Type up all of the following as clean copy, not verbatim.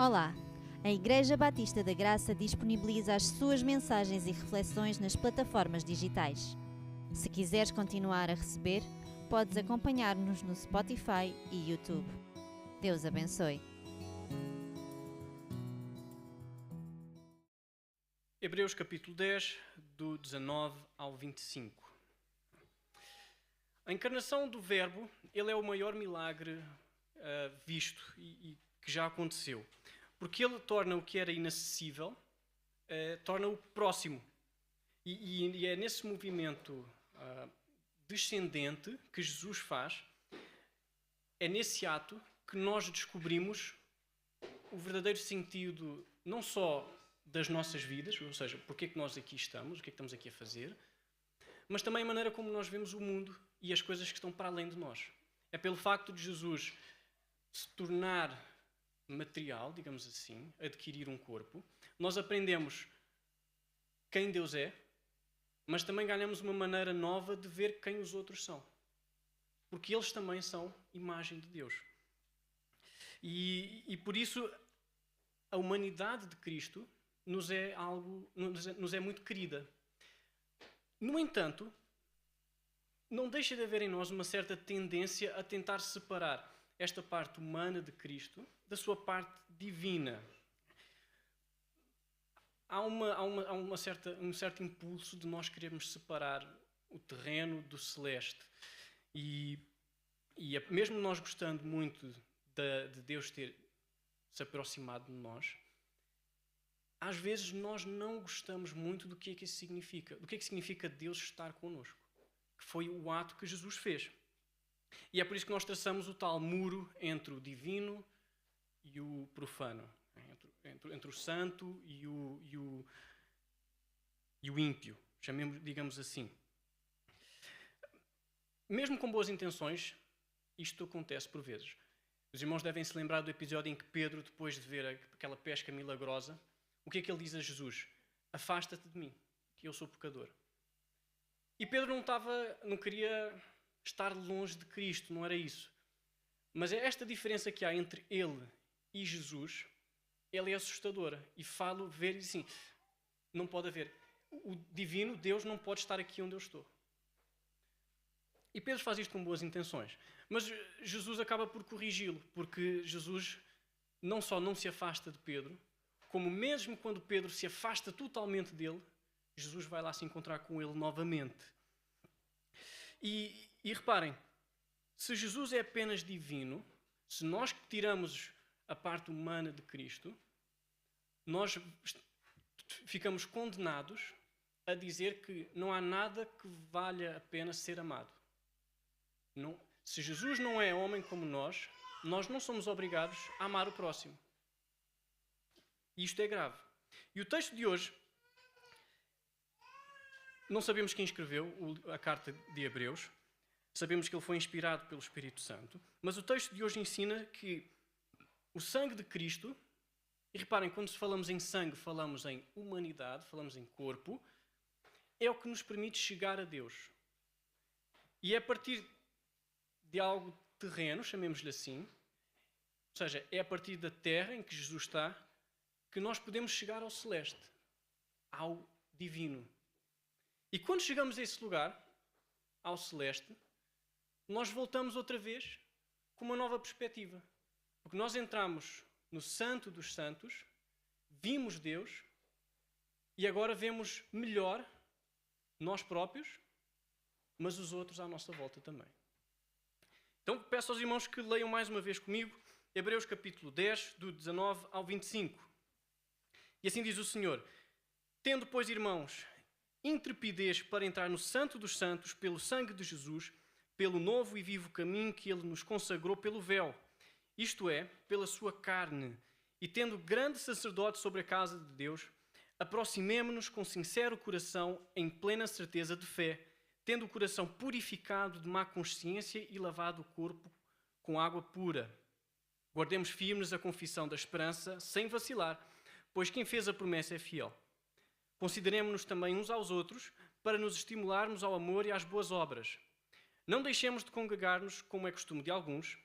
Olá! A Igreja Batista da Graça disponibiliza as suas mensagens e reflexões nas plataformas digitais. Se quiseres continuar a receber, podes acompanhar-nos no Spotify e YouTube. Deus abençoe. Hebreus capítulo 10, do 19 ao 25. A encarnação do Verbo, ele é o maior milagre visto e que já aconteceu. Porque ele torna o que era inacessível, torna-o próximo. E é nesse movimento descendente que Jesus faz, é nesse ato que nós descobrimos o verdadeiro sentido, não só das nossas vidas, ou seja, porque é que nós aqui estamos, o que é que estamos aqui a fazer, mas também a maneira como nós vemos o mundo e as coisas que estão para além de nós. É pelo facto de Jesus se tornar material, digamos assim, adquirir um corpo, nós aprendemos quem Deus é, mas também ganhamos uma maneira nova de ver quem os outros são. Porque eles também são imagem de Deus. E por isso a humanidade de Cristo nos é muito querida. No entanto, não deixa de haver em nós uma certa tendência a tentar separar esta parte humana de Cristo da sua parte divina. Há um certo impulso de nós querermos separar o terreno do celeste. E mesmo nós gostando muito de Deus ter se aproximado de nós, às vezes nós não gostamos muito do que é que isso significa. Do que é que significa Deus estar connosco. Que foi o ato que Jesus fez. E é por isso que nós traçamos o tal muro entre o divino e o profano. Entre o santo e o ímpio. Chamemos, digamos assim. Mesmo com boas intenções, isto acontece por vezes. Os irmãos devem se lembrar do episódio em que Pedro, depois de ver aquela pesca milagrosa, o que é que ele diz a Jesus? Afasta-te de mim, que eu sou pecador. E Pedro não queria estar longe de Cristo, não era isso. Mas é esta diferença que há entre ele e Jesus, ele é assustadora. E ver assim, não pode haver. O divino, Deus, não pode estar aqui onde eu estou. E Pedro faz isto com boas intenções. Mas Jesus acaba por corrigi-lo, porque Jesus não só não se afasta de Pedro, como mesmo quando Pedro se afasta totalmente dele, Jesus vai lá se encontrar com ele novamente. E reparem, se Jesus é apenas divino, se nós tiramos a parte humana de Cristo, nós ficamos condenados a dizer que não há nada que valha a pena ser amado. Se Jesus não é homem como nós não somos obrigados a amar o próximo. E isto é grave. E o texto de hoje, não sabemos quem escreveu a carta de Hebreus, sabemos que ele foi inspirado pelo Espírito Santo, mas o texto de hoje ensina que o sangue de Cristo, e reparem, quando falamos em sangue, falamos em humanidade, falamos em corpo, é o que nos permite chegar a Deus. E é a partir de algo terreno, chamemos-lhe assim, ou seja, é a partir da terra em que Jesus está, que nós podemos chegar ao celeste, ao divino. E quando chegamos a esse lugar, ao celeste, nós voltamos outra vez com uma nova perspectiva. Porque nós entramos no Santo dos Santos, vimos Deus e agora vemos melhor nós próprios, mas os outros à nossa volta também. Então peço aos irmãos que leiam mais uma vez comigo Hebreus capítulo 10, do 19 ao 25. E assim diz o Senhor: tendo, pois, irmãos, intrepidez para entrar no Santo dos Santos pelo sangue de Jesus, pelo novo e vivo caminho que ele nos consagrou pelo véu, isto é, pela sua carne, e tendo grande sacerdote sobre a casa de Deus, aproximemo-nos com sincero coração, em plena certeza de fé, tendo o coração purificado de má consciência e lavado o corpo com água pura. Guardemos firmes a confissão da esperança, sem vacilar, pois quem fez a promessa é fiel. Consideremo-nos também uns aos outros, para nos estimularmos ao amor e às boas obras. Não deixemos de congregar-nos, como é costume de alguns,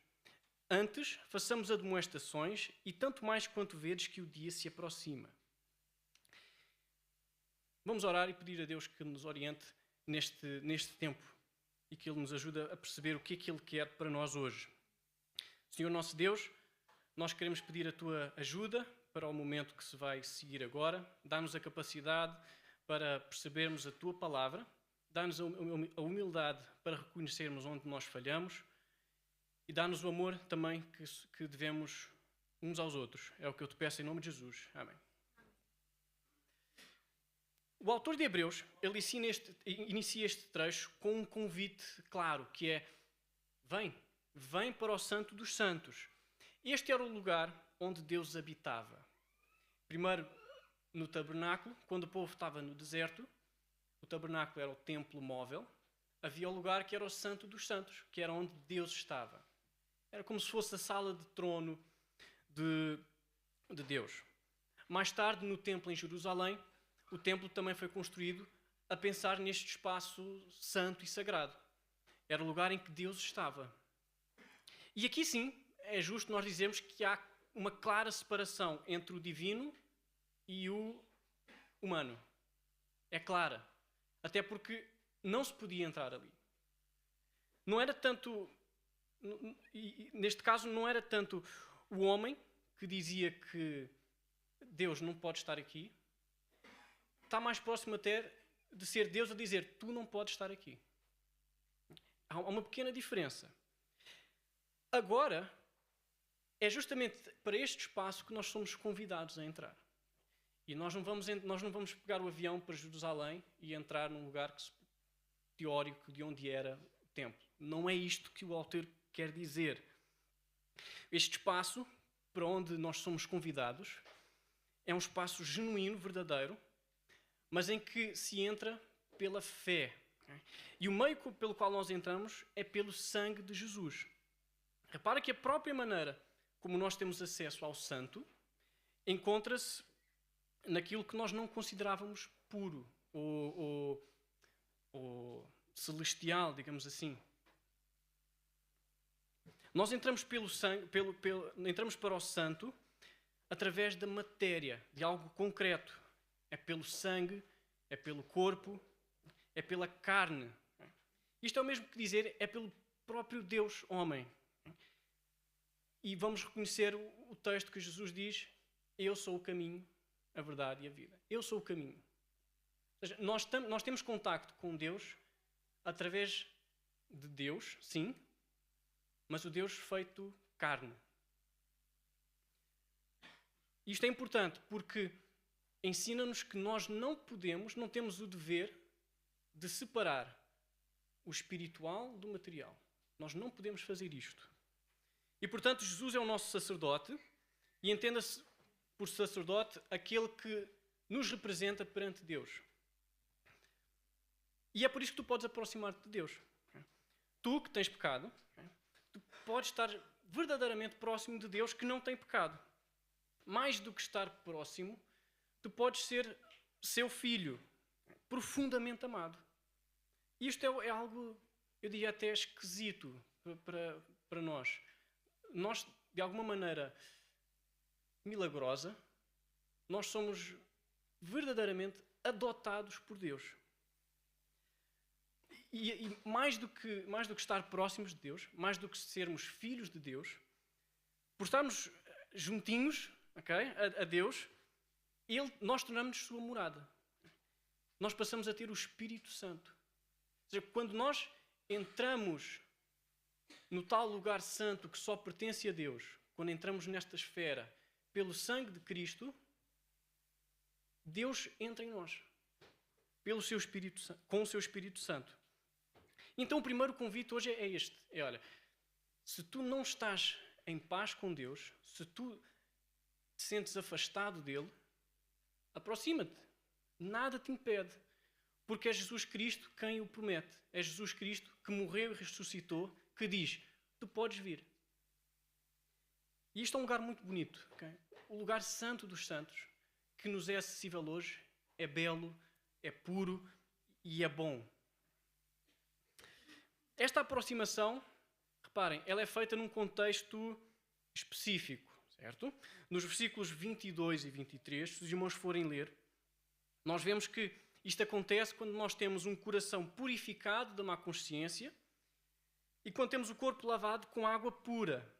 Antes, façamos admoestações e tanto mais quanto vedes que o dia se aproxima. Vamos orar e pedir a Deus que nos oriente neste tempo e que Ele nos ajude a perceber o que é que Ele quer para nós hoje. Senhor nosso Deus, nós queremos pedir a Tua ajuda para o momento que se vai seguir agora. Dá-nos a capacidade para percebermos a Tua palavra. Dá-nos a humildade para reconhecermos onde nós falhamos. E dá-nos o amor também que devemos uns aos outros. É o que eu te peço em nome de Jesus. Amém. O autor de Hebreus, ele inicia este trecho com um convite claro, que é: vem para o Santo dos Santos. Este era o lugar onde Deus habitava. Primeiro, no tabernáculo, quando o povo estava no deserto, o tabernáculo era o templo móvel, havia o lugar que era o Santo dos Santos, que era onde Deus estava. Era como se fosse a sala de trono de Deus. Mais tarde, no templo em Jerusalém, o templo também foi construído a pensar neste espaço santo e sagrado. Era o lugar em que Deus estava. E aqui sim, é justo nós dizermos que há uma clara separação entre o divino e o humano. É clara. Até porque não se podia entrar ali. Não era tanto... Neste caso, não era tanto o homem que dizia que Deus não pode estar aqui. Está mais próximo até de ser Deus a dizer: tu não podes estar aqui. Há uma pequena diferença. Agora, é justamente para este espaço que nós somos convidados a entrar. E nós não vamos pegar o avião para Jerusalém e entrar num lugar teórico de onde era o templo. Não é isto que o autor quer dizer. Este espaço para onde nós somos convidados é um espaço genuíno, verdadeiro, mas em que se entra pela fé. E o meio pelo qual nós entramos é pelo sangue de Jesus. Repara que a própria maneira como nós temos acesso ao santo encontra-se naquilo que nós não considerávamos puro ou celestial, digamos assim. Nós entramos pelo sangue, entramos para o santo através da matéria, de algo concreto. É pelo sangue, é pelo corpo, é pela carne. Isto é o mesmo que dizer, é pelo próprio Deus homem. E vamos reconhecer o texto que Jesus diz: eu sou o caminho, a verdade e a vida. Eu sou o caminho. Ou seja, nós temos contacto com Deus através de Deus, sim, mas o Deus feito carne. Isto é importante porque ensina-nos que nós não temos o dever de separar o espiritual do material. Nós não podemos fazer isto. E, portanto, Jesus é o nosso sacerdote e entenda-se por sacerdote aquele que nos representa perante Deus. E é por isso que tu podes aproximar-te de Deus. Tu que tens pecado, tu podes estar verdadeiramente próximo de Deus que não tem pecado. Mais do que estar próximo, tu podes ser seu filho, profundamente amado. E isto é algo, eu diria até esquisito para nós. Nós, de alguma maneira milagrosa, nós somos verdadeiramente adotados por Deus. E mais do que estar próximos de Deus, mais do que sermos filhos de Deus, por estarmos juntinhos, a Deus, nós tornamos-nos sua morada. Nós passamos a ter o Espírito Santo. Ou seja, quando nós entramos no tal lugar santo que só pertence a Deus, quando entramos nesta esfera, pelo sangue de Cristo, Deus entra em nós, pelo seu Espírito, com o seu Espírito Santo. Então o primeiro convite hoje é este. Olha, se tu não estás em paz com Deus, se tu te sentes afastado dele, aproxima-te. Nada te impede. Porque é Jesus Cristo quem o promete. É Jesus Cristo que morreu e ressuscitou, que diz: tu podes vir. E isto é um lugar muito bonito. O lugar santo dos santos, que nos é acessível hoje, é belo, é puro e é bom. Esta aproximação, reparem, ela é feita num contexto específico, certo? Nos versículos 22 e 23, se os irmãos forem ler, nós vemos que isto acontece quando nós temos um coração purificado da má consciência e quando temos o corpo lavado com água pura.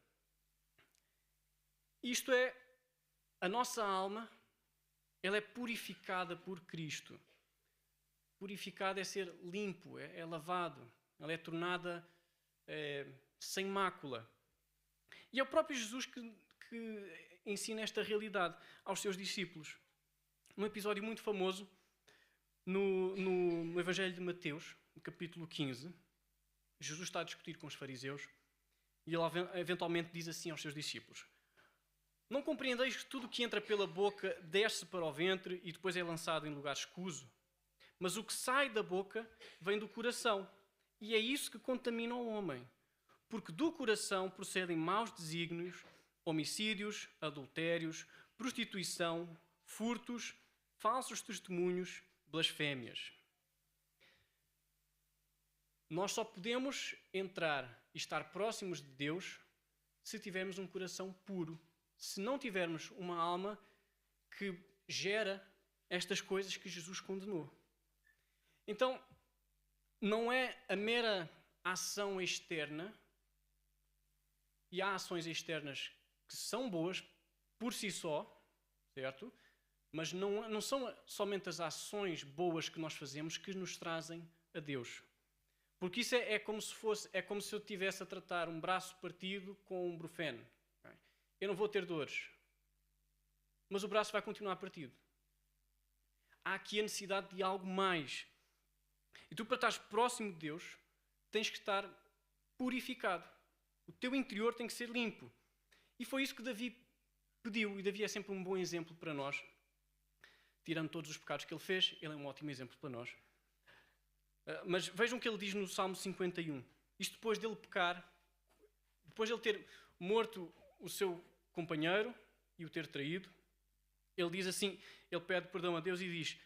Isto é, a nossa alma, ela é purificada por Cristo. Purificada é ser limpo, é lavado, ela é tornada sem mácula. E é o próprio Jesus que ensina esta realidade aos seus discípulos. Num episódio muito famoso, no Evangelho de Mateus, no capítulo 15, Jesus está a discutir com os fariseus e ele eventualmente diz assim aos seus discípulos: não compreendeis que tudo o que entra pela boca desce para o ventre e depois é lançado em lugar escuso? Mas o que sai da boca vem do coração, e é isso que contamina o homem. Porque do coração procedem maus desígnios, homicídios, adultérios, prostituição, furtos, falsos testemunhos, blasfémias. Nós só podemos entrar e estar próximos de Deus se tivermos um coração puro. Se não tivermos uma alma que gera estas coisas que Jesus condenou. Então, não é a mera ação externa, e há ações externas que são boas por si só, certo? Mas não são somente as ações boas que nós fazemos que nos trazem a Deus. Porque isso é como se eu estivesse a tratar um braço partido com um brufeno. Eu não vou ter dores, mas o braço vai continuar partido. Há aqui a necessidade de algo mais. E tu, para estares próximo de Deus, tens que estar purificado. O teu interior tem que ser limpo. E foi isso que Davi pediu. E Davi é sempre um bom exemplo para nós. Tirando todos os pecados que ele fez, ele é um ótimo exemplo para nós. Mas vejam o que ele diz no Salmo 51. Isto depois dele pecar, depois de ele ter morto o seu companheiro e o ter traído, ele diz assim, ele pede perdão a Deus e diz: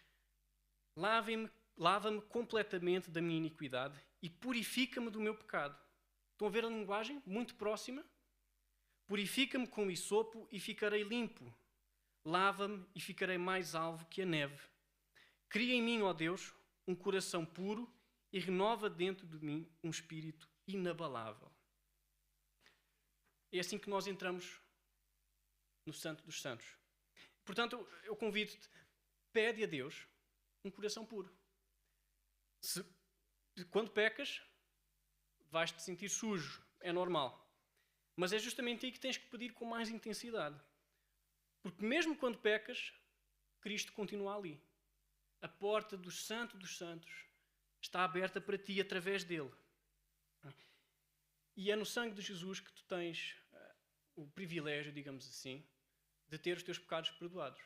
lava-me completamente da minha iniquidade e purifica-me do meu pecado. Estão a ver a linguagem? Muito próxima. Purifica-me com hisopo e ficarei limpo. Lava-me e ficarei mais alvo que a neve. Cria em mim, ó Deus, um coração puro e renova dentro de mim um espírito inabalável. É assim que nós entramos no Santo dos Santos. Portanto, eu convido-te, pede a Deus um coração puro. Quando pecas, vais-te sentir sujo, é normal. Mas é justamente aí que tens que pedir com mais intensidade. Porque mesmo quando pecas, Cristo continua ali. A porta do Santo dos Santos está aberta para ti através dele. E é no sangue de Jesus que tu tens o privilégio, digamos assim, de ter os teus pecados perdoados.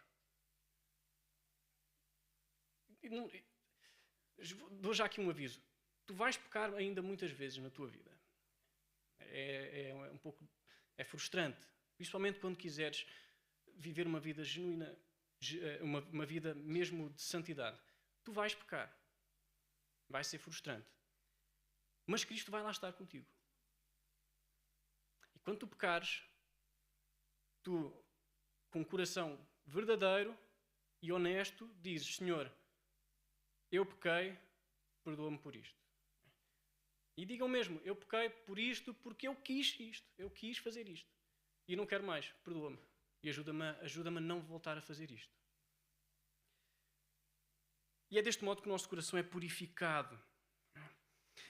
Dou já aqui um aviso. Tu vais pecar ainda muitas vezes na tua vida. É frustrante. Principalmente quando quiseres viver uma vida genuína, uma vida mesmo de santidade. Tu vais pecar. Vai ser frustrante. Mas Cristo vai lá estar contigo. E quando tu pecares, tu, com um coração verdadeiro e honesto, dizes: Senhor, eu pequei, perdoa-me por isto. E digam mesmo: eu pequei por isto porque eu quis isto. Eu quis fazer isto. E não quero mais, perdoa-me. E ajuda-me a não voltar a fazer isto. E é deste modo que o nosso coração é purificado.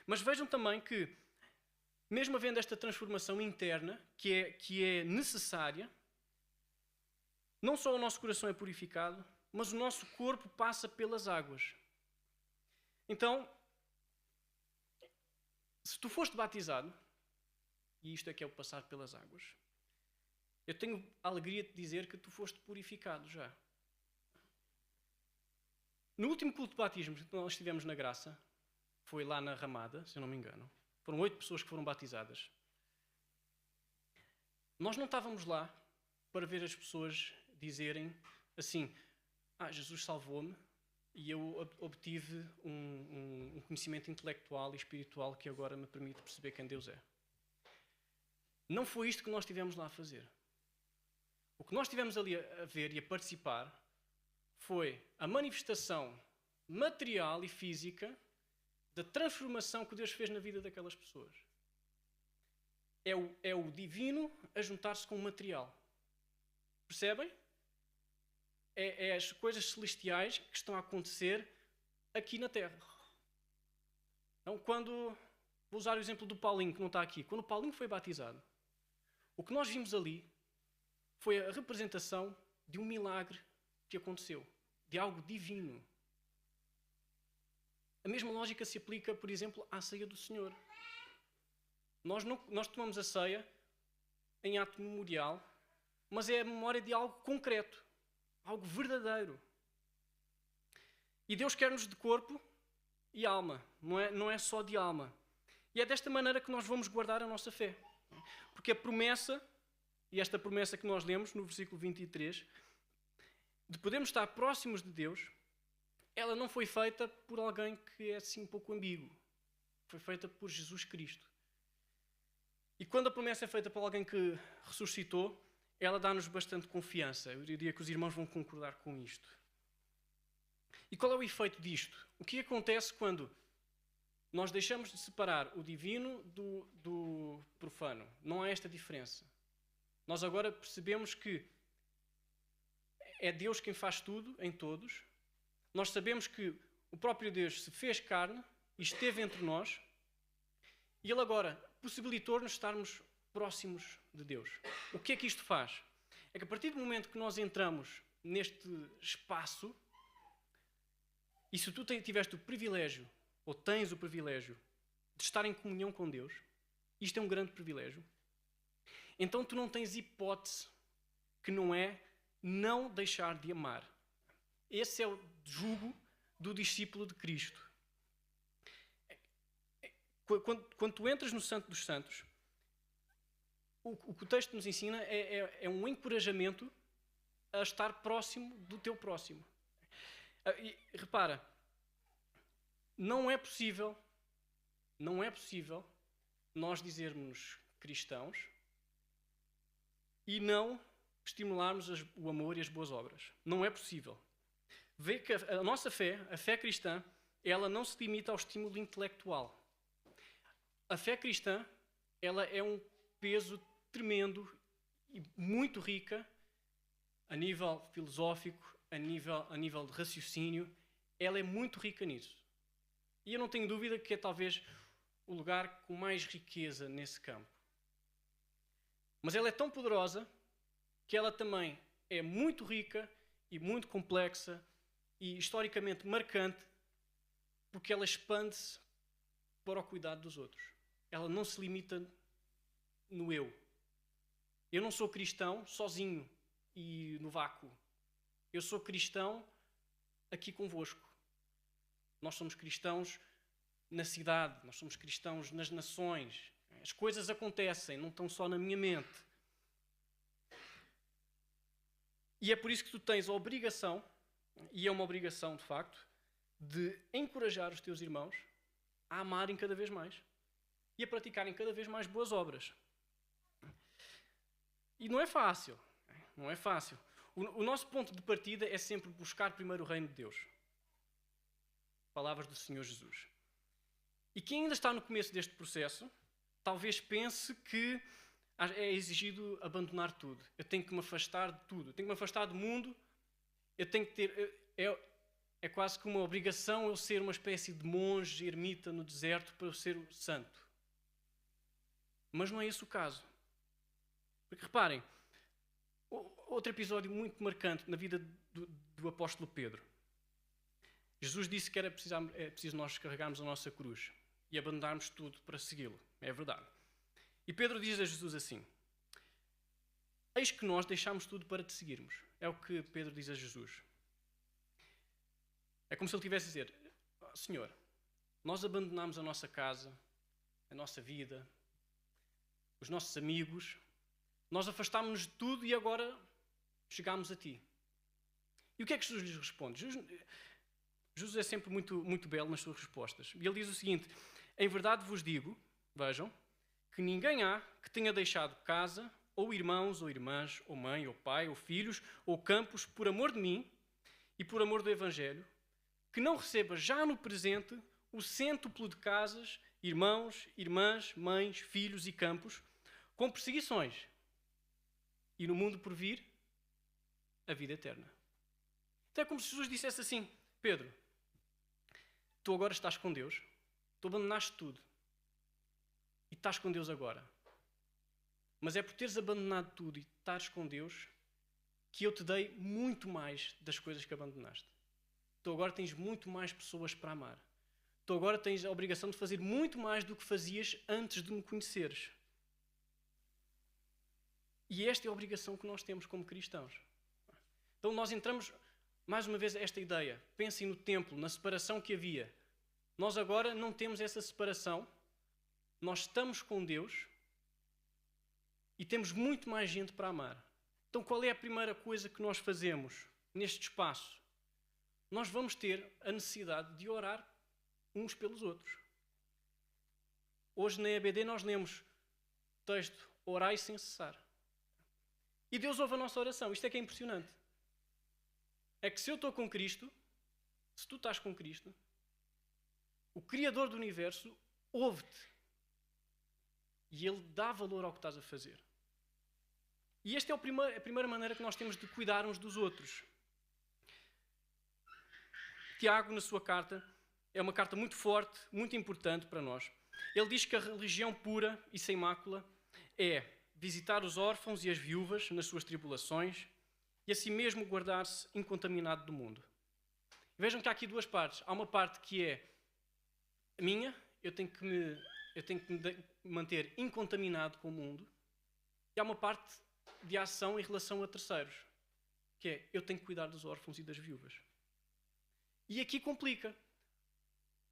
Mas vejam também que, mesmo havendo esta transformação interna, que é necessária, não só o nosso coração é purificado, mas o nosso corpo passa pelas águas. Então, se tu foste batizado, e isto é que é o passar pelas águas, eu tenho a alegria de dizer que tu foste purificado já. No último culto de batismo que nós estivemos na Graça, foi lá na Ramada, se eu não me engano, foram 8 pessoas que foram batizadas. Nós não estávamos lá para ver as pessoas dizerem assim: Jesus salvou-me e eu obtive um conhecimento intelectual e espiritual que agora me permite perceber quem Deus é. Não foi isto que nós estivemos lá a fazer. O que nós estivemos ali a ver e a participar foi a manifestação material e física da transformação que Deus fez na vida daquelas pessoas. É o divino a juntar-se com o material. Percebem? É as coisas celestiais que estão a acontecer aqui na Terra. Então, vou usar o exemplo do Paulinho, que não está aqui. Quando o Paulinho foi batizado, o que nós vimos ali foi a representação de um milagre que aconteceu, de algo divino. A mesma lógica se aplica, por exemplo, à ceia do Senhor. Nós tomamos a ceia em ato memorial, mas é a memória de algo concreto, algo verdadeiro. E Deus quer-nos de corpo e alma, não é só de alma. E é desta maneira que nós vamos guardar a nossa fé. Porque a promessa, e esta promessa que nós lemos no versículo 23, de podermos estar próximos de Deus, ela não foi feita por alguém que é assim um pouco ambíguo. Foi feita por Jesus Cristo. E quando a promessa é feita por alguém que ressuscitou, ela dá-nos bastante confiança. Eu diria que os irmãos vão concordar com isto. E qual é o efeito disto? O que acontece quando nós deixamos de separar o divino do profano? Não há esta diferença. Nós agora percebemos que é Deus quem faz tudo em todos. Nós sabemos que o próprio Deus se fez carne e esteve entre nós. E Ele agora possibilitou-nos estarmos próximos de Deus. O que é que isto faz? É que a partir do momento que nós entramos neste espaço, e se tu tiveste o privilégio, ou tens o privilégio, de estar em comunhão com Deus, isto é um grande privilégio, então tu não tens hipótese que não deixar de amar. Esse é o jugo do discípulo de Cristo. Quando tu entras no Santo dos Santos, o que o texto nos ensina é um encorajamento a estar próximo do teu próximo. E repara, não é possível nós dizermos cristãos e não estimularmos o amor e as boas obras. Não é possível. Vê que a nossa fé, a fé cristã, ela não se limita ao estímulo intelectual. A fé cristã, ela é um peso tremendo e muito rica a nível filosófico, a nível de raciocínio. Ela é muito rica nisso. E eu não tenho dúvida que é talvez o lugar com mais riqueza nesse campo. Mas ela é tão poderosa que ela também é muito rica e muito complexa e historicamente marcante, porque ela expande-se para o cuidado dos outros. Ela não se limita no eu. Eu não sou cristão sozinho e no vácuo. Eu sou cristão aqui convosco. Nós somos cristãos na cidade, nós somos cristãos nas nações. As coisas acontecem, não estão só na minha mente. E é por isso que tu tens a obrigação, e é uma obrigação de facto, de encorajar os teus irmãos a amarem cada vez mais e a praticarem cada vez mais boas obras. E não é fácil. Não é fácil. O nosso ponto de partida é sempre buscar primeiro o reino de Deus. Palavras do Senhor Jesus. E quem ainda está no começo deste processo, talvez pense que é exigido abandonar tudo. Eu tenho que me afastar de tudo. Eu tenho que me afastar do mundo. Eu tenho que ter... É quase que uma obrigação eu ser uma espécie de monge, ermita no deserto para eu ser o santo. Mas não é esse o caso. Porque reparem, outro episódio muito marcante na vida do apóstolo Pedro. Jesus disse que é preciso nós carregarmos a nossa cruz e abandonarmos tudo para segui-lo. É verdade. E Pedro diz a Jesus assim: eis que nós deixámos tudo para te seguirmos. É o que Pedro diz a Jesus. É como se ele estivesse a dizer: Senhor, nós abandonámos a nossa casa, a nossa vida, os nossos amigos, nós afastámos-nos de tudo e agora chegámos a ti. E o que é que Jesus lhes responde? Jesus é sempre muito, muito belo nas suas respostas. E ele diz o seguinte: em verdade vos digo, vejam, que ninguém há que tenha deixado casa, ou irmãos, ou irmãs, ou mãe, ou pai, ou filhos, ou campos, por amor de mim e por amor do Evangelho, que não receba já no presente o cêntuplo de casas, irmãos, irmãs, mães, filhos e campos, com perseguições, e no mundo por vir, a vida eterna. Então é como se Jesus dissesse assim: Pedro, tu agora estás com Deus, tu abandonaste tudo, e estás com Deus agora. Mas é por teres abandonado tudo e estares com Deus que eu te dei muito mais das coisas que abandonaste. Tu agora tens muito mais pessoas para amar. Tu agora tens a obrigação de fazer muito mais do que fazias antes de me conheceres. E esta é a obrigação que nós temos como cristãos. Então nós entramos, mais uma vez, esta ideia. Pensem no templo, na separação que havia. Nós agora não temos essa separação. Nós estamos com Deus e temos muito mais gente para amar. Então qual é a primeira coisa que nós fazemos neste espaço? Nós vamos ter a necessidade de orar uns pelos outros. Hoje na EBD nós lemos o texto: orai sem cessar. E Deus ouve a nossa oração. Isto é que é impressionante. É que se eu estou com Cristo, se tu estás com Cristo, o Criador do Universo ouve-te. E Ele dá valor ao que estás a fazer. E esta é a primeira maneira que nós temos de cuidar uns dos outros. Tiago, na sua carta, é uma carta muito forte, muito importante para nós. Ele diz que a religião pura e sem mácula é visitar os órfãos e as viúvas nas suas tribulações e assim mesmo guardar-se incontaminado do mundo. Vejam que há aqui duas partes. Há uma parte que é minha, eu tenho que me manter incontaminado com o mundo, e há uma parte de ação em relação a terceiros, que é eu tenho que cuidar dos órfãos e das viúvas. E aqui complica,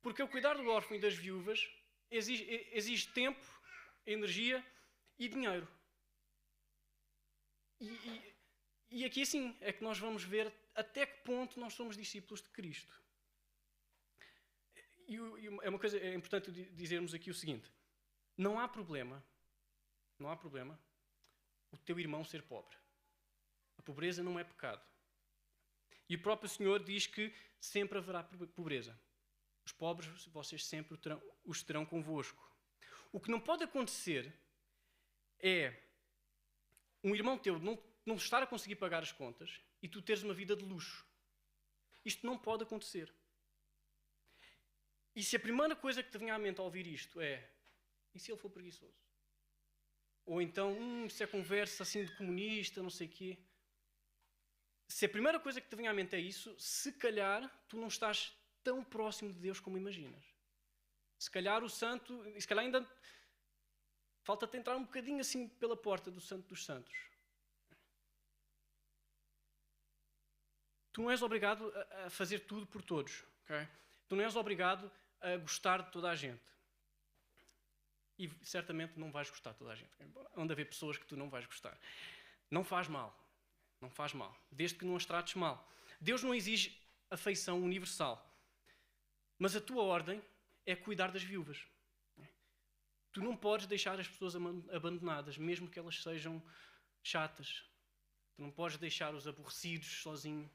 porque eu cuidar do órfão e das viúvas exige tempo, energia e dinheiro. E aqui assim é que nós vamos ver até que ponto nós somos discípulos de Cristo. E é importante dizermos aqui o seguinte: não há problema o teu irmão ser pobre. A pobreza não é pecado. E o próprio Senhor diz que sempre haverá pobreza. Os pobres vocês sempre os terão convosco. O que não pode acontecer é um irmão teu não estar a conseguir pagar as contas e tu teres uma vida de luxo. Isto não pode acontecer. E se a primeira coisa que te vem à mente ao ouvir isto é: e se ele for preguiçoso? Ou então, se é conversa assim de comunista, não sei o quê. Se a primeira coisa que te vem à mente é isso, se calhar tu não estás tão próximo de Deus como imaginas. Se calhar o santo, se calhar ainda falta-te entrar um bocadinho assim pela porta do Santo dos Santos. Tu não és obrigado a fazer tudo por todos. Okay? Tu não és obrigado a gostar de toda a gente. E certamente não vais gostar de toda a gente. Onde haver pessoas que tu não vais gostar. Não faz mal. Não faz mal. Desde que não as trates mal. Deus não exige afeição universal. Mas a tua ordem é cuidar das viúvas. Tu não podes deixar as pessoas abandonadas, mesmo que elas sejam chatas. Tu não podes deixar-os aborrecidos sozinhos.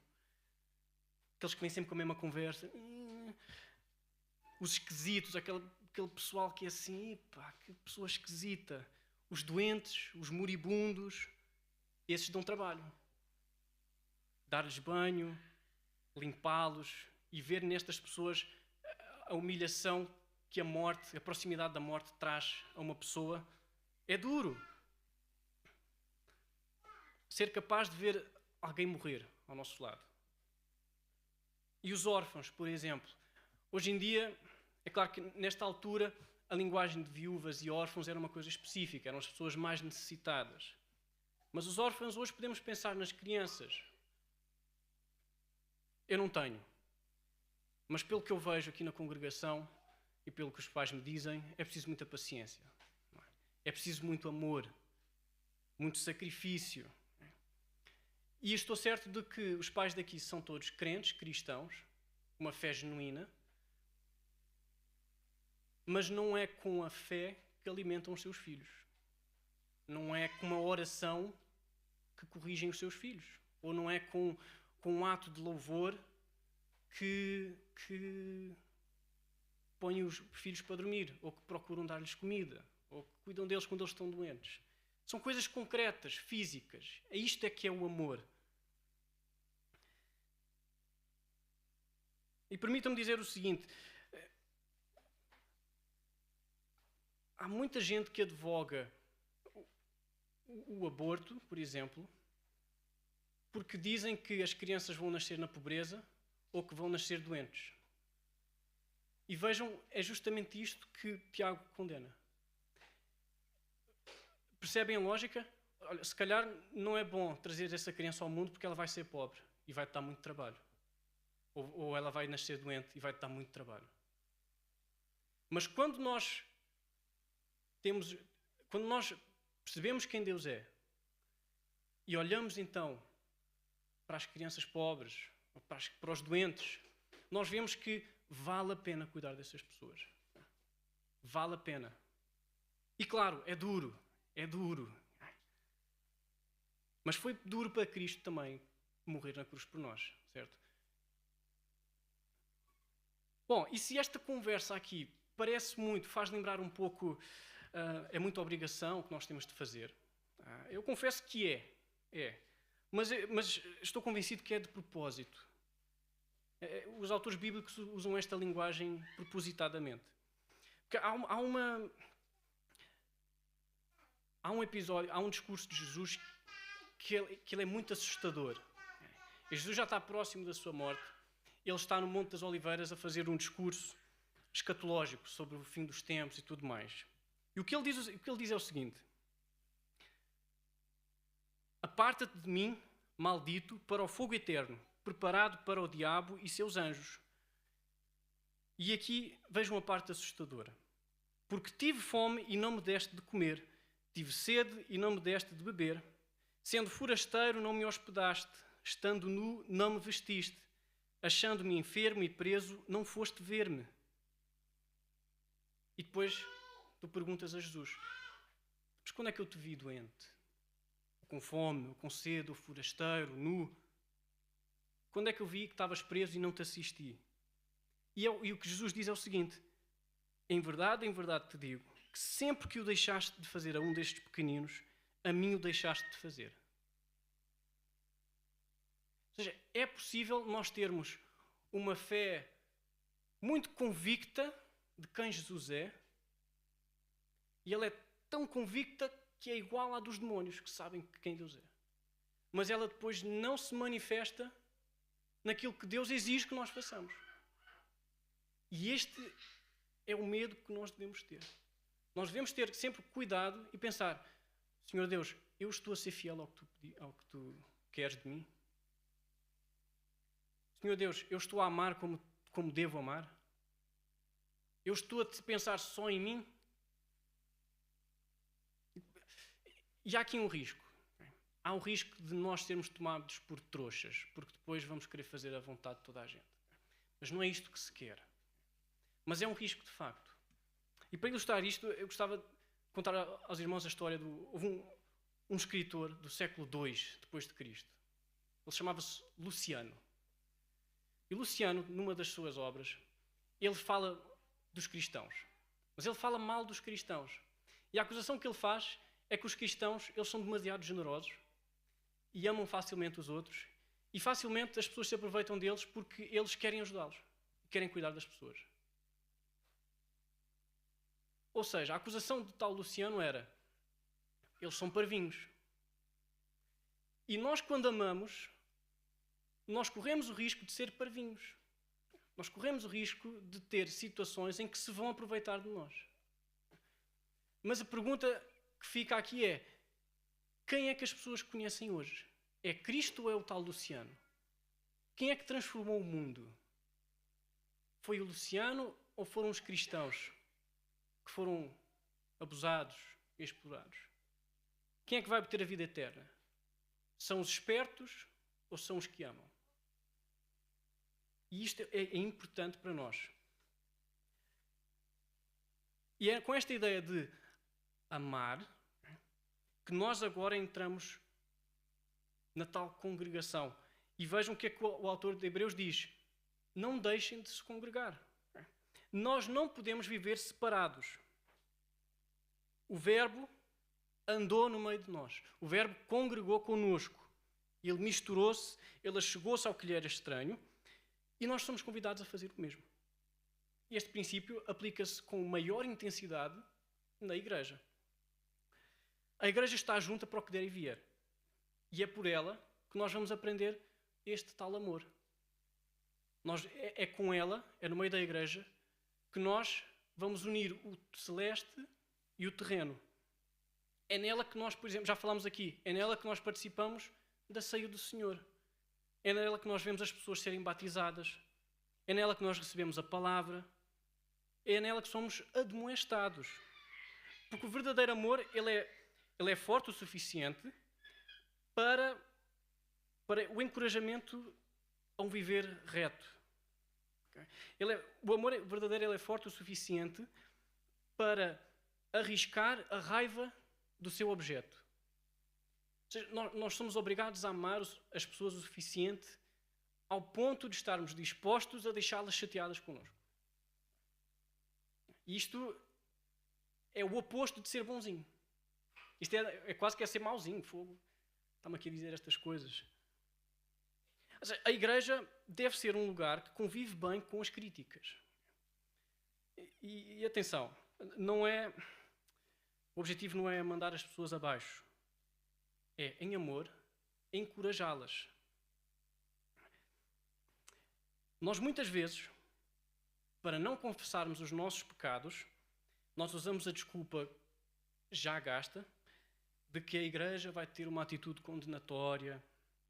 Aqueles que vêm sempre com a mesma conversa. Os esquisitos, aquele pessoal que é assim, pá, que pessoa esquisita. Os doentes, os moribundos, esses dão trabalho. Dar-lhes banho, limpá-los e ver nestas pessoas a humilhação que a morte, a proximidade da morte traz a uma pessoa, é duro. Ser capaz de ver alguém morrer ao nosso lado. E os órfãos, por exemplo. Hoje em dia, é claro que nesta altura, a linguagem de viúvas e órfãos era uma coisa específica, eram as pessoas mais necessitadas. Mas os órfãos, hoje podemos pensar nas crianças. Eu não tenho. Mas pelo que eu vejo aqui na congregação e pelo que os pais me dizem, é preciso muita paciência. É preciso muito amor, muito sacrifício. E estou certo de que os pais daqui são todos crentes, cristãos, uma fé genuína, mas não é com a fé que alimentam os seus filhos. Não é com uma oração que corrigem os seus filhos. Ou não é com um ato de louvor que põem os filhos para dormir, ou que procuram dar-lhes comida, ou que cuidam deles quando eles estão doentes. São coisas concretas, físicas. Isto é que é o amor. E permitam-me dizer o seguinte: há muita gente que advoga o aborto, por exemplo, porque dizem que as crianças vão nascer na pobreza ou que vão nascer doentes. E vejam, é justamente isto que Tiago condena. Percebem a lógica? Olha, se calhar não é bom trazer essa criança ao mundo porque ela vai ser pobre e vai-te dar muito trabalho. Ou ela vai nascer doente e vai-te dar muito trabalho. Mas quando nós percebemos quem Deus é e olhamos então para as crianças pobres, ou para os doentes, nós vemos que vale a pena cuidar dessas pessoas. Vale a pena. E claro, é duro. Mas foi duro para Cristo também morrer na cruz por nós, certo? Bom, e se esta conversa aqui parece muito, faz lembrar um pouco, é muita obrigação que nós temos de fazer, eu confesso que é. Mas estou convencido que é de propósito. Os autores bíblicos usam esta linguagem propositadamente. Porque há um episódio, há um discurso de Jesus que ele é muito assustador. E Jesus já está próximo da sua morte. Ele está no Monte das Oliveiras a fazer um discurso escatológico sobre o fim dos tempos e tudo mais. E o que ele diz é o seguinte: aparta-te de mim, maldito, para o fogo eterno, preparado para o diabo e seus anjos. E aqui vejam a parte assustadora. Porque tive fome e não me deste de comer, tive sede e não me deste de beber, sendo forasteiro não me hospedaste, estando nu não me vestiste, achando-me enfermo e preso não foste ver-me. E depois tu perguntas a Jesus: mas quando é que eu te vi doente? Com fome, ou com sede, ou forasteiro, nu? Quando é que eu vi que estavas preso e não te assisti? E o que Jesus diz é o seguinte: em verdade te digo, que sempre que o deixaste de fazer a um destes pequeninos, a mim o deixaste de fazer. Ou seja, é possível nós termos uma fé muito convicta de quem Jesus é, e ela é tão convicta que é igual à dos demónios, que sabem quem Deus é. Mas ela depois não se manifesta naquilo que Deus exige que nós façamos. E este é o medo que nós devemos ter. Nós devemos ter sempre cuidado e pensar: Senhor Deus, eu estou a ser fiel ao que tu queres de mim? Senhor Deus, eu estou a amar como devo amar? Eu estou a pensar só em mim? E há aqui um risco. Há um risco de nós sermos tomados por trouxas, porque depois vamos querer fazer a vontade de toda a gente. Mas não é isto que se quer. Mas é um risco de facto. E para ilustrar isto, eu gostava de contar aos irmãos a história houve um escritor do século II depois de Cristo. Ele chamava-se Luciano. E Luciano, numa das suas obras, ele fala dos cristãos. Mas ele fala mal dos cristãos. E a acusação que ele faz é que os cristãos, eles são demasiado generosos e amam facilmente os outros, e facilmente as pessoas se aproveitam deles porque eles querem ajudá-los, querem cuidar das pessoas. Ou seja, a acusação de tal Luciano era: eles são parvinhos. E nós, quando amamos, nós corremos o risco de ser parvinhos. Nós corremos o risco de ter situações em que se vão aproveitar de nós. Mas a pergunta que fica aqui é: quem é que as pessoas conhecem hoje? É Cristo ou é o tal Luciano? Quem é que transformou o mundo? Foi o Luciano ou foram os cristãos que foram abusados e explorados? Quem é que vai obter a vida eterna? São os espertos ou são os que amam? E isto é importante para nós. E é com esta ideia de amar, que nós agora entramos na tal congregação. E vejam o que é que o autor de Hebreus diz. Não deixem de se congregar. Nós não podemos viver separados. O Verbo andou no meio de nós. O Verbo congregou connosco. Ele misturou-se, ele chegou-se ao que lhe era estranho e nós somos convidados a fazer o mesmo. Este princípio aplica-se com maior intensidade na igreja. A igreja está junta para o que der e vier. E é por ela que nós vamos aprender este tal amor. É com ela, é no meio da igreja, que nós vamos unir o celeste e o terreno. É nela que nós, por exemplo, já falámos aqui, é nela que nós participamos da ceia do Senhor. É nela que nós vemos as pessoas serem batizadas. É nela que nós recebemos a palavra. É nela que somos admoestados. Porque o verdadeiro amor, ele é forte o suficiente para o encorajamento a um viver reto. Okay? O amor verdadeiro ele é forte o suficiente para arriscar a raiva do seu objeto. Ou seja, nós somos obrigados a amar as pessoas o suficiente ao ponto de estarmos dispostos a deixá-las chateadas connosco. E isto é o oposto de ser bonzinho. Isto é quase que é ser mauzinho, fogo. Está-me aqui a dizer estas coisas. Ou seja, a igreja deve ser um lugar que convive bem com as críticas. E atenção, o objetivo não é mandar as pessoas abaixo. É, em amor, encorajá-las. Nós muitas vezes, para não confessarmos os nossos pecados, nós usamos a desculpa já gasta de que a igreja vai ter uma atitude condenatória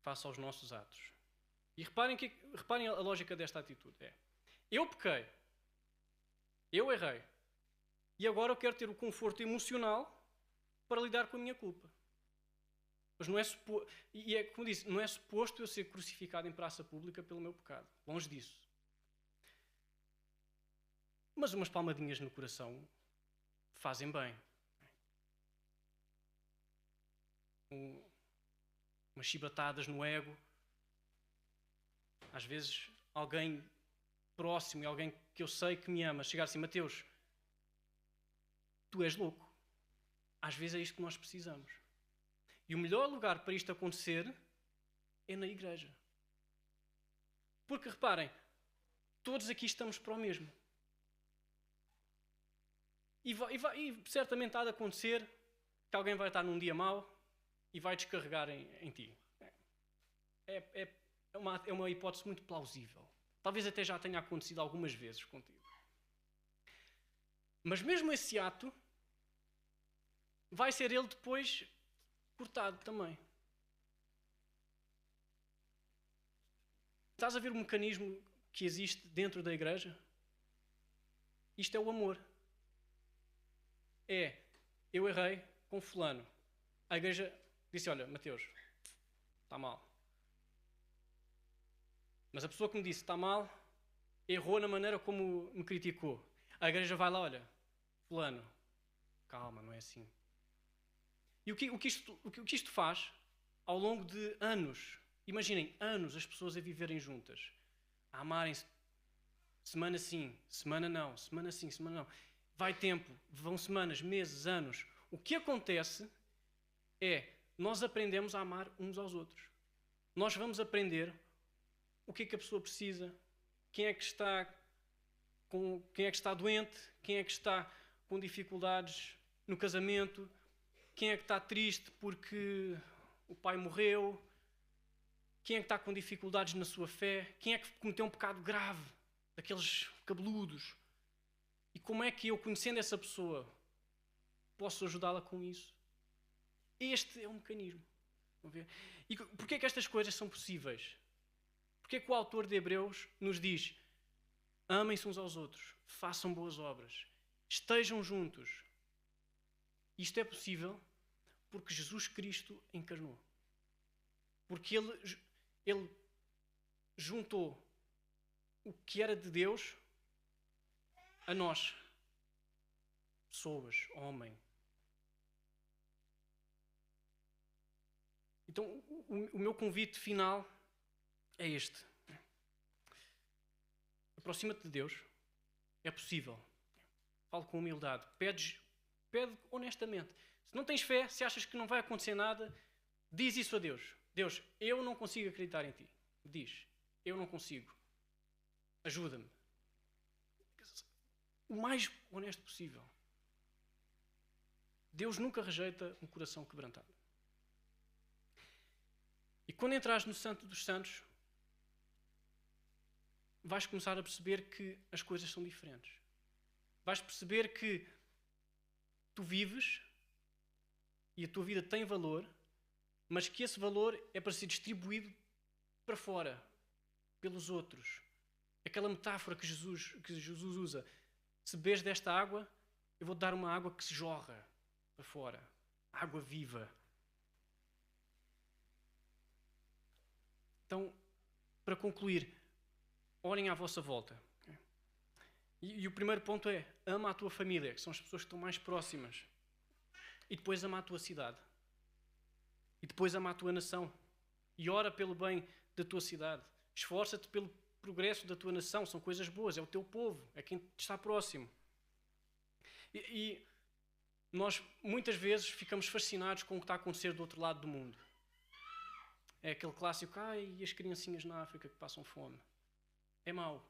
face aos nossos atos. E reparem a lógica desta atitude. Eu pequei, eu errei, e agora eu quero ter o conforto emocional para lidar com a minha culpa. Mas não é suposto, e é como disse, não é suposto eu ser crucificado em praça pública pelo meu pecado. Longe disso. Mas umas palmadinhas no coração fazem bem. Umas chibatadas no ego. Às vezes alguém próximo e alguém que eu sei que me ama chegar assim, Mateus, tu és louco. Às vezes é isto que nós precisamos. E o melhor lugar para isto acontecer é na igreja. Porque reparem, todos aqui estamos para o mesmo. E certamente há de acontecer que alguém vai estar num dia mau e vai descarregar em ti. É uma hipótese muito plausível. Talvez até já tenha acontecido algumas vezes contigo. Mas mesmo esse ato vai ser ele depois cortado também. Estás a ver o mecanismo que existe dentro da igreja? Isto é o amor. Eu errei com fulano. A igreja disse, olha, Mateus, está mal. Mas a pessoa que me disse está mal, errou na maneira como me criticou. A igreja vai lá, olha, fulano, calma, não é assim. E o que isto faz ao longo de anos? Imaginem, anos as pessoas a viverem juntas, a amarem-se, semana sim, semana não, semana sim, semana não. Vai tempo, vão semanas, meses, anos. O que acontece é, nós aprendemos a amar uns aos outros. Nós vamos aprender o que é que a pessoa precisa, quem é que está doente, quem é que está com dificuldades no casamento, quem é que está triste porque o pai morreu, quem é que está com dificuldades na sua fé, quem é que cometeu um pecado grave, daqueles cabeludos. E como é que eu, conhecendo essa pessoa, posso ajudá-la com isso? Este é o mecanismo. Vão ver? E porquê é que estas coisas são possíveis? Porquê é que o autor de Hebreus nos diz: amem-se uns aos outros, façam boas obras, estejam juntos? Isto é possível porque Jesus Cristo encarnou. Porque Ele juntou o que era de Deus a nós, pessoas, homem. Então, o meu convite final é este. Aproxima-te de Deus. É possível. Fala com humildade. Pede honestamente. Se não tens fé, se achas que não vai acontecer nada, diz isso a Deus. Deus, eu não consigo acreditar em ti. Diz, eu não consigo. Ajuda-me. O mais honesto possível. Deus nunca rejeita um coração quebrantado. E quando entrares no Santo dos Santos, vais começar a perceber que as coisas são diferentes. Vais perceber que tu vives e a tua vida tem valor, mas que esse valor é para ser distribuído para fora, pelos outros. Aquela metáfora que Jesus usa. Se bebes desta água, eu vou-te dar uma água que se jorra para fora. Água viva. Então, para concluir, olhem à vossa volta. E o primeiro ponto é, ama a tua família, que são as pessoas que estão mais próximas. E depois ama a tua cidade. E depois ama a tua nação. E ora pelo bem da tua cidade. Esforça-te pelo progresso da tua nação. São coisas boas, é o teu povo, é quem te está próximo. E nós, muitas vezes, ficamos fascinados com o que está a acontecer do outro lado do mundo. É aquele clássico, e as criancinhas na África que passam fome. É mau.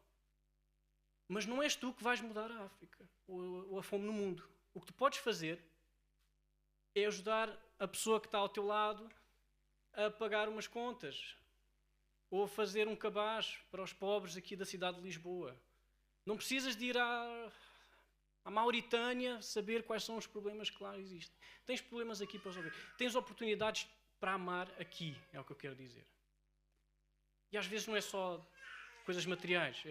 Mas não és tu que vais mudar a África ou a fome no mundo. O que tu podes fazer é ajudar a pessoa que está ao teu lado a pagar umas contas ou a fazer um cabaz para os pobres aqui da cidade de Lisboa. Não precisas de ir à Mauritânia saber quais são os problemas que lá existem. Tens problemas aqui para resolver. Tens oportunidades para amar aqui, é o que eu quero dizer. E às vezes não é só coisas materiais,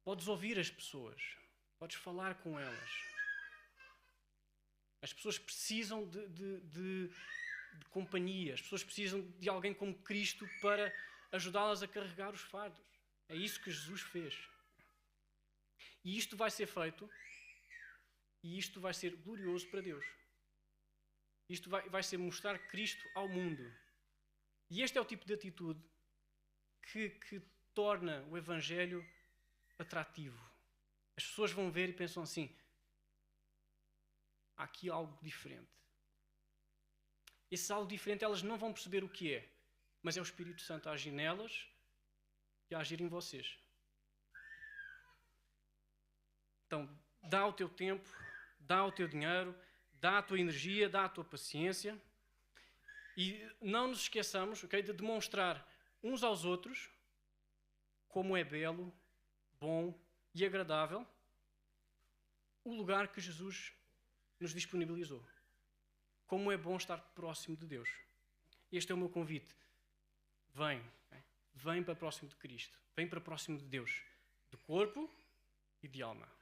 podes ouvir as pessoas, podes falar com elas. As pessoas precisam de companhia, as pessoas precisam de alguém como Cristo para ajudá-las a carregar os fardos. É isso que Jesus fez. E isto vai ser feito, e isto vai ser glorioso para Deus. Isto vai ser mostrar Cristo ao mundo. E este é o tipo de atitude que torna o Evangelho atrativo. As pessoas vão ver e pensam assim, há aqui algo diferente. Esse algo diferente elas não vão perceber o que é, mas é o Espírito Santo a agir nelas e a agir em vocês. Então, dá o teu tempo, dá o teu dinheiro, dá a tua energia, dá a tua paciência e não nos esqueçamos, de demonstrar uns aos outros como é belo, bom e agradável o lugar que Jesus nos disponibilizou. Como é bom estar próximo de Deus. Este é o meu convite. Vem para próximo de Cristo. Vem para próximo de Deus. De corpo e de alma.